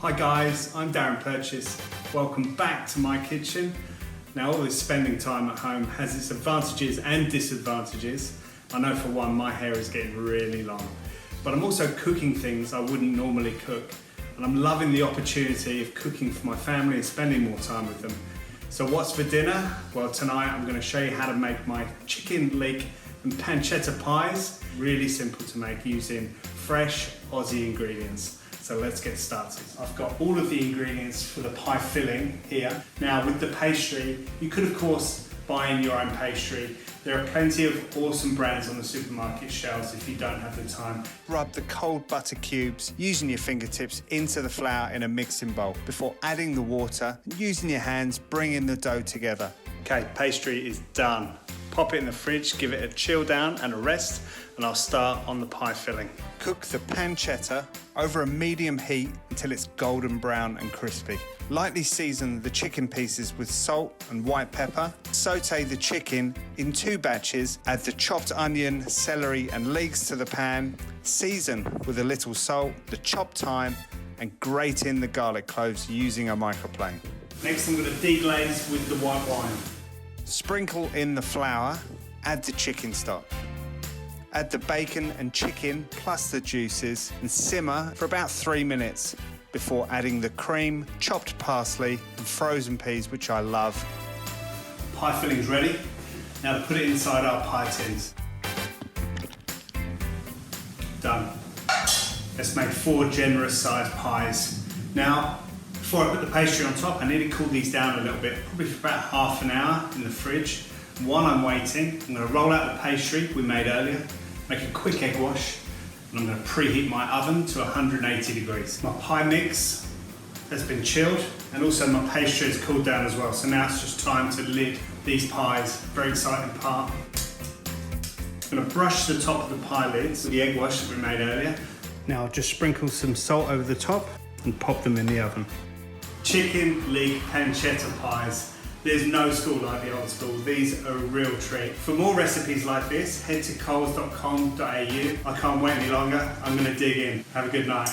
Hi guys, I'm Darren Purchese. Welcome back to my kitchen. Now all this spending time at home has its advantages and disadvantages. I know for one, my hair is getting really long, but I'm also cooking things I wouldn't normally cook. And I'm loving the opportunity of cooking for my family and spending more time with them. So what's for dinner? Well, tonight I'm going to show you how to make my chicken, leek and pancetta pies. Really simple to make using fresh Aussie ingredients. So let's get started. I've got all of the ingredients for the pie filling here. Now with the pastry, you could of course buy in your own pastry. There are plenty of awesome brands on the supermarket shelves if you don't have the time. Rub the cold butter cubes using your fingertips into the flour in a mixing bowl before adding the water and using your hands, bringing the dough together. Okay, pastry is done. Pop it in the fridge, give it a chill down and a rest, and I'll start on the pie filling. Cook the pancetta over a medium heat until it's golden brown and crispy. Lightly season the chicken pieces with salt and white pepper. Saute the chicken in 2 batches. Add the chopped onion, celery and leeks to the pan. Season with a little salt, the chopped thyme, and grate in the garlic cloves using a microplane. Next I'm going to deglaze with the white wine. Sprinkle in the flour, add the chicken stock. Add the bacon and chicken plus the juices and simmer for about 3 minutes before adding the cream, chopped parsley and frozen peas, which I love. Pie filling's ready. Now to put it inside our pie tins. Done. Let's make 4 generous sized pies. Now, before I put the pastry on top, I need to cool these down a little bit, probably for about half an hour in the fridge. While I'm waiting, I'm going to roll out the pastry we made earlier, make a quick egg wash, and I'm going to preheat my oven to 180 degrees. My pie mix has been chilled, and also my pastry has cooled down as well, so now it's just time to lid these pies. Very exciting part. I'm going to brush the top of the pie lids with the egg wash that we made earlier. Now I'll just sprinkle some salt over the top and pop them in the oven. Chicken, leek, pancetta pies. There's no school like the old school. These are a real treat. For more recipes like this, head to coles.com.au. I can't wait any longer. I'm going to dig in. Have a good night.